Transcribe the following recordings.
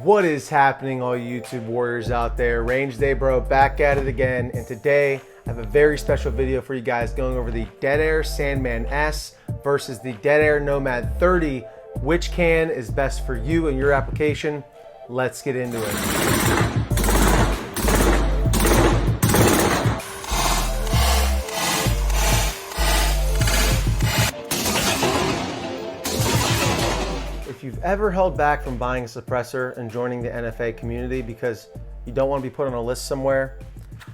What is happening, all you YouTube warriors out there? Range Day Bro back at it again, and today I have a very special video for you guys going over the Dead Air Sandman-S versus the Dead Air Nomad 30. Which can is best for you and your application? Let's get into it. If you've ever held back from buying a suppressor and joining the NFA community because you don't want to be put on a list somewhere,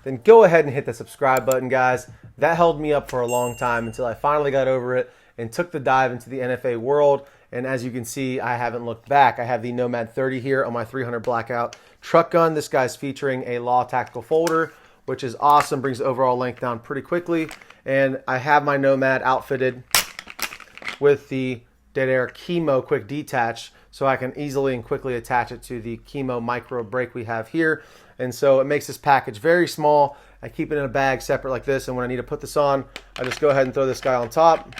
then go ahead and hit the subscribe button, guys. That held me up for a long time until I finally got over it and took the dive into the NFA world. And as you can see, I haven't looked back. I have the Nomad 30 here on my 300 Blackout truck gun. This guy's featuring a Law tactical folder, which is awesome, brings the overall length down pretty quickly. And I have my Nomad outfitted with the Dead Air Chemo Quick Detach, so I can easily and quickly attach it to the Chemo Micro Brake we have here. And so it makes this package very small. I keep it in a bag separate like this, and when I need to put this on, I just go ahead and throw this guy on top,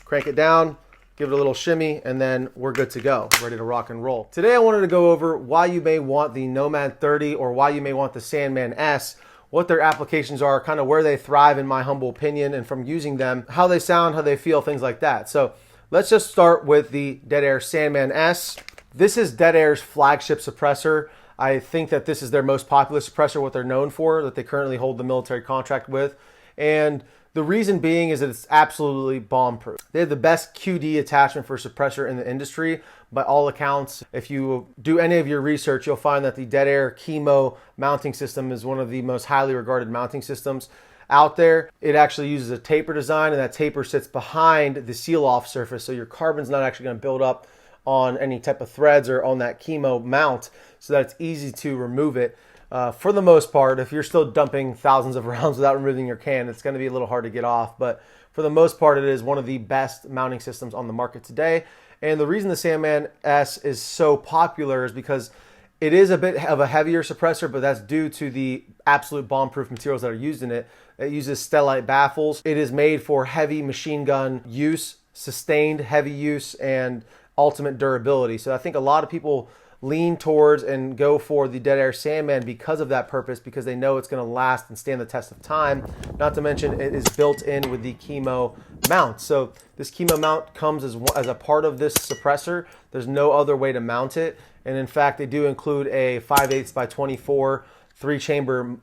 crank it down, give it a little shimmy, and then we're good to go, ready to rock and roll. Today I wanted to go over why you may want the Nomad 30 or why you may want the Sandman-S, what their applications are, kind of where they thrive in my humble opinion, and from using them, how they sound, how they feel, things like that. So let's just start with the Dead Air Sandman-S. This is Dead Air's flagship suppressor. I think that this is their most popular suppressor, what they're known for, that they currently hold the military contract with. And the reason being is that it's absolutely bomb-proof. They have the best QD attachment for suppressor in the industry, by all accounts. If you do any of your research, you'll find that the Dead Air Chemo mounting system is one of the most highly regarded mounting systems out there. It actually uses a taper design, and that taper sits behind the seal-off surface, so your carbon's not actually going to build up on any type of threads or on that chemo mount, so that it's easy to remove it. For the most part, if you're still dumping thousands of rounds without removing your can, it's going to be a little hard to get off, but for the most part, it is one of the best mounting systems on the market today. And the reason the Sandman-S is so popular is because it is a bit of a heavier suppressor, but that's due to the absolute bomb-proof materials that are used in it. It uses stellite baffles. It is made for heavy machine gun use, sustained heavy use, and ultimate durability. So I think a lot of people lean towards and go for the Dead Air Sandman because of that purpose, because they know it's going to last and stand the test of time. Not to mention it is built in with the Chemo mount. So this Chemo mount comes as a part of this suppressor. There's no other way to mount it. And in fact, they do include a 5/8 by 24 3-chamber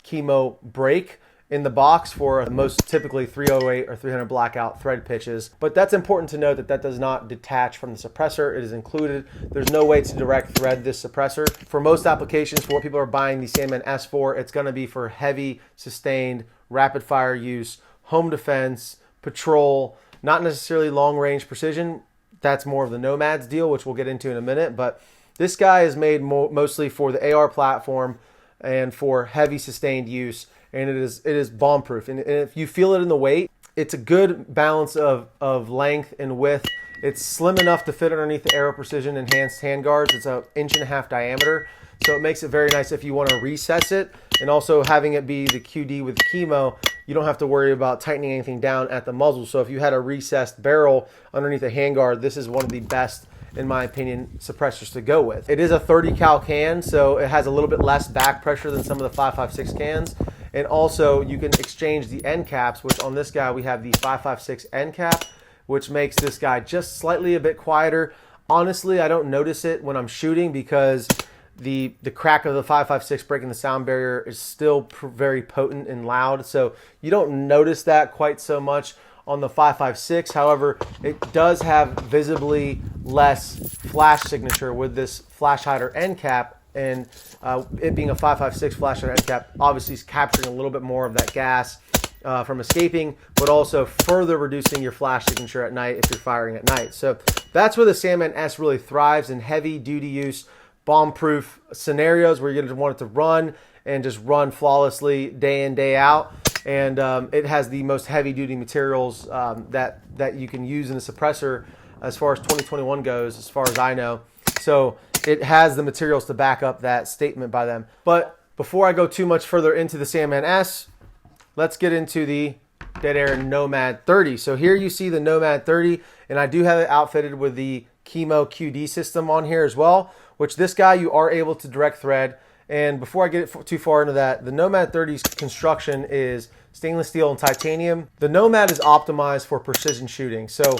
Chemo brake in the box for most typically 308 or 300 Blackout thread pitches. But that's important to note that that does not detach from the suppressor. It is included. There's no way to direct thread this suppressor. For most applications, for what people are buying the Sandman-S for, it's going to be for heavy, sustained, rapid fire use, home defense, patrol, not necessarily long range precision. That's more of the Nomad's deal, which we'll get into in a minute. But this guy is made mostly for the AR platform and for heavy sustained use. And it is bomb-proof. And if you feel it in the weight, it's a good balance of length and width. It's slim enough to fit underneath the Aero Precision Enhanced handguards. It's an 1.5 inch diameter, so it makes it very nice if you want to recess it. And also having it be the QD with Chemo, you don't have to worry about tightening anything down at the muzzle. So if you had a recessed barrel underneath a handguard, this is one of the best, in my opinion, suppressors to go with. It is a 30 cal can, so it has a little bit less back pressure than some of the 5.56 cans. And also you can exchange the end caps, which on this guy we have the 5.56 end cap, which makes this guy just slightly a bit quieter. Honestly, I don't notice it when I'm shooting because the crack of the 5.56 breaking the sound barrier is still very potent and loud. So you don't notice that quite so much on the 5.56. However, it does have visibly less flash signature with this flash hider end cap. And it being a 5.56 flash hider end cap, obviously is capturing a little bit more of that gas from escaping, but also further reducing your flash signature at night if you're firing at night. So that's where the Sandman-S really thrives, in heavy duty use, bomb-proof scenarios where you're going to want it to run and just run flawlessly day in, day out. And it has the most heavy-duty materials that you can use in a suppressor as far as 2021 goes, as far as I know. So it has the materials to back up that statement by them. But before I go too much further into the Sandman-S, let's get into the Dead Air Nomad 30. So here you see the Nomad 30, and I do have it outfitted with the Chemo QD system on here as well, which this guy you are able to direct thread. And before I get too far into that, the Nomad 30's construction is stainless steel and titanium. The Nomad is optimized for precision shooting. So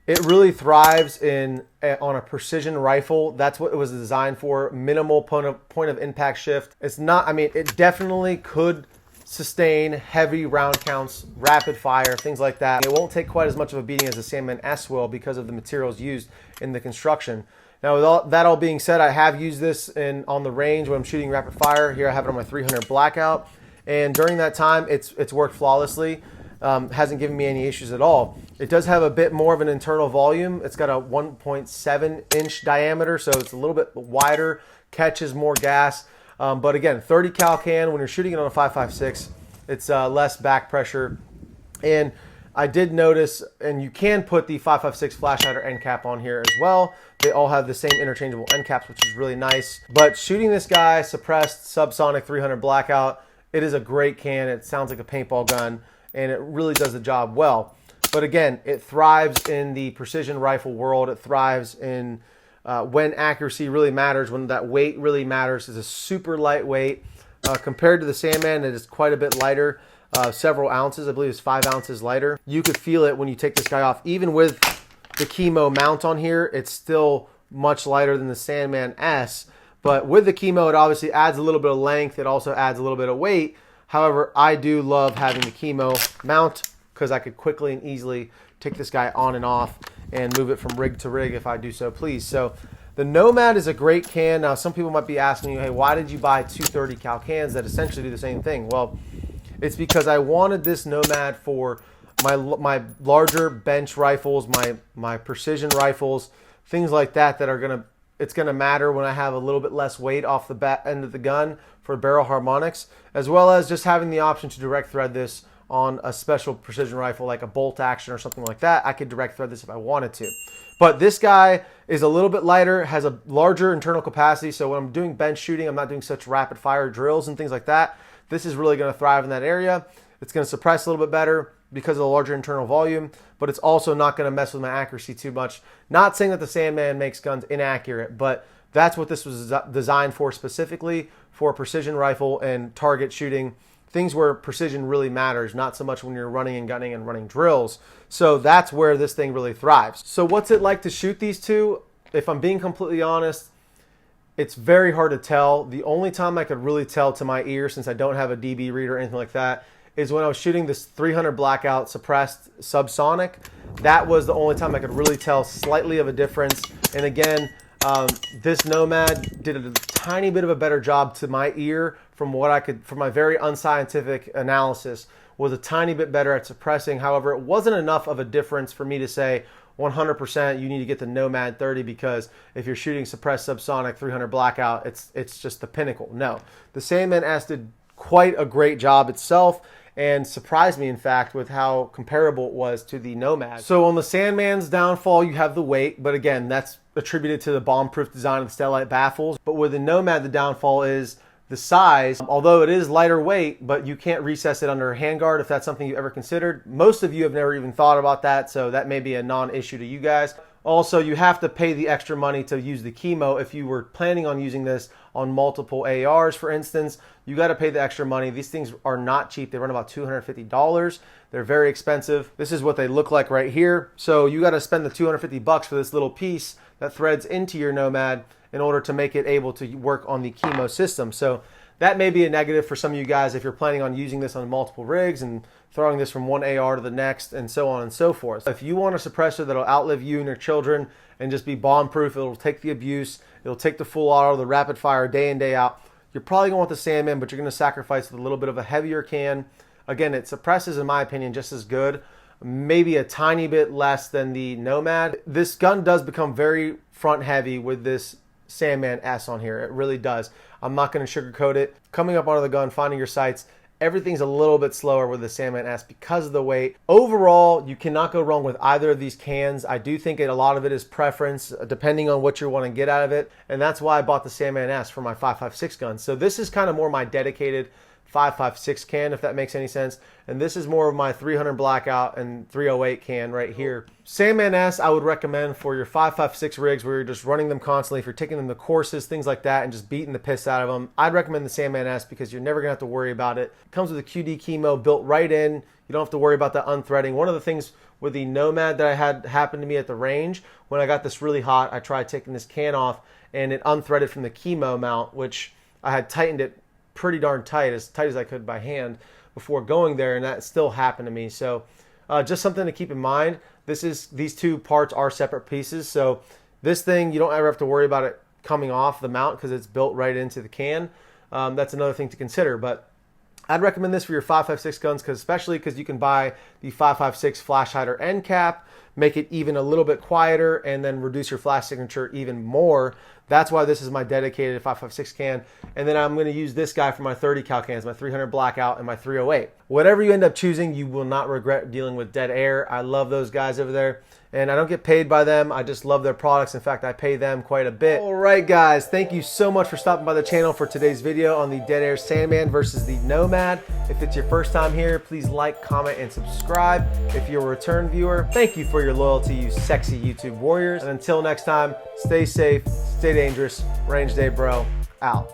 it really thrives on a precision rifle. That's what it was designed for. Minimal point of impact shift. It's not, I mean, it definitely could sustain heavy round counts, rapid fire, things like that. It won't take quite as much of a beating as the Sandman-S will because of the materials used in the construction. Now, with all that being said, I have used this on the range when I'm shooting rapid fire. Here I have it on my 300 blackout, and during that time, it's worked flawlessly. Hasn't given me any issues at all. It does have a bit more of an internal volume. It's got a 1.7 inch diameter, so it's a little bit wider, catches more gas. But again, 30 cal can, when you're shooting it on a 5.56, it's less back pressure. And I did notice, and you can put the 5.56 flash hider end cap on here as well. They all have the same interchangeable end caps, which is really nice. But shooting this guy, suppressed subsonic 300 blackout, it is a great can. It sounds like a paintball gun, and it really does the job well. But again, it thrives in the precision rifle world. It thrives in when accuracy really matters, when that weight really matters. It's a super lightweight. Compared to the Sandman, it is quite a bit lighter. Several ounces, I believe it's 5 ounces lighter. You could feel it when you take this guy off. Even with the Chemo mount on here, it's still much lighter than the Sandman-S. But with the Chemo, it obviously adds a little bit of length. It also adds a little bit of weight. However, I do love having the Chemo mount because I could quickly and easily take this guy on and off and move it from rig to rig if I do so please. So the Nomad is a great can. Now, some people might be asking you, hey, why did you buy two 30 cal cans that essentially do the same thing? Well, it's because I wanted this Nomad for my larger bench rifles, my precision rifles, things like that it's gonna matter when I have a little bit less weight off the back end of the gun for barrel harmonics, as well as just having the option to direct thread this on a special precision rifle like a bolt action or something like that. I could direct thread this if I wanted to. But this guy is a little bit lighter, has a larger internal capacity, so when I'm doing bench shooting, I'm not doing such rapid fire drills and things like that. This is really going to thrive in that area. It's going to suppress a little bit better because of the larger internal volume, but it's also not going to mess with my accuracy too much. Not saying that the Sandman makes guns inaccurate, but that's what this was designed for, specifically for precision rifle and target shooting, things where precision really matters, not so much when you're running and gunning and running drills. So that's where this thing really thrives. So what's it like to shoot these two? If I'm being completely honest, it's very hard to tell. The only time I could really tell to my ear, since I don't have a DB reader or anything like that, is when I was shooting this 300 blackout suppressed subsonic. That was the only time I could really tell slightly of a difference. And again, this Nomad did a tiny bit of a better job to my ear from my very unscientific analysis, was a tiny bit better at suppressing. However, it wasn't enough of a difference for me to say 100% you need to get the Nomad 30 because if you're shooting suppressed subsonic 300 blackout, it's just the pinnacle. No, the Sandman-S did quite a great job itself and surprised me, in fact, with how comparable it was to the Nomad. So on the Sandman's downfall, you have the weight, but again, that's attributed to the bomb-proof design of the Stellite baffles. But with the Nomad, the downfall is the size. Although it is lighter weight, but you can't recess it under a handguard if that's something you ever considered. Most of you have never even thought about that, so that may be a non-issue to you guys. Also, you have to pay the extra money to use the Chemo. If you were planning on using this on multiple ARs, for instance, you got to pay the extra money. These things are not cheap. They run about $250. They're very expensive. This is what they look like right here. So you got to spend the $250 for this little piece that threads into your Nomad in order to make it able to work on the Chemo system. So that may be a negative for some of you guys if you're planning on using this on multiple rigs and throwing this from one AR to the next and so on and so forth. If you want a suppressor that'll outlive you and your children and just be bomb-proof, it'll take the abuse, it'll take the full auto, the rapid fire day in, day out, you're probably going to want the Sandman, but you're going to sacrifice with a little bit of a heavier can. Again, it suppresses, in my opinion, just as good, maybe a tiny bit less than the Nomad. This gun does become very front heavy with this Sandman-S on here. It really does. I'm not going to sugarcoat it. Coming up onto the gun, finding your sights, everything's a little bit slower with the Sandman-S because of the weight. Overall, you cannot go wrong with either of these cans. I do think a lot of it is preference, depending on what you want to get out of it. And that's why I bought the Sandman-S for my 5.56 gun. So this is kind of more my dedicated 5.56 can, if that makes any sense. And this is more of my 300 blackout and 308 can right here. Sandman-S I would recommend for your 5.56 rigs where you're just running them constantly, if you're taking them to courses, things like that, and just beating the piss out of them. I'd recommend the Sandman-S because you're never gonna have to worry about it. It comes with a QD chemo built right in. You don't have to worry about that unthreading. One of the things with the Nomad that I had happen to me at the range, when I got this really hot, I tried taking this can off and it unthreaded from the chemo mount, which I had tightened it pretty darn tight as I could by hand before going there, and that still happened to me. So just something to keep in mind. These two parts are separate pieces. So this thing, you don't ever have to worry about it coming off the mount because it's built right into the can. That's another thing to consider. But I'd recommend this for your 5.56 guns, especially because you can buy the 5.56 flash hider end cap, make it even a little bit quieter, and then reduce your flash signature even more. That's why this is my dedicated 5.56 can. And then I'm going to use this guy for my 30 cal cans, my 300 blackout and my 308. Whatever you end up choosing, you will not regret dealing with Dead Air. I love those guys over there. And I don't get paid by them. I just love their products. In fact, I pay them quite a bit. All right, guys. Thank you so much for stopping by the channel for today's video on the Dead Air Sandman versus the Nomad. If it's your first time here, please like, comment, and subscribe. If you're a return viewer, thank you for your loyalty, you sexy YouTube warriors. And until next time, stay safe, stay dangerous. Range Day Bro, out.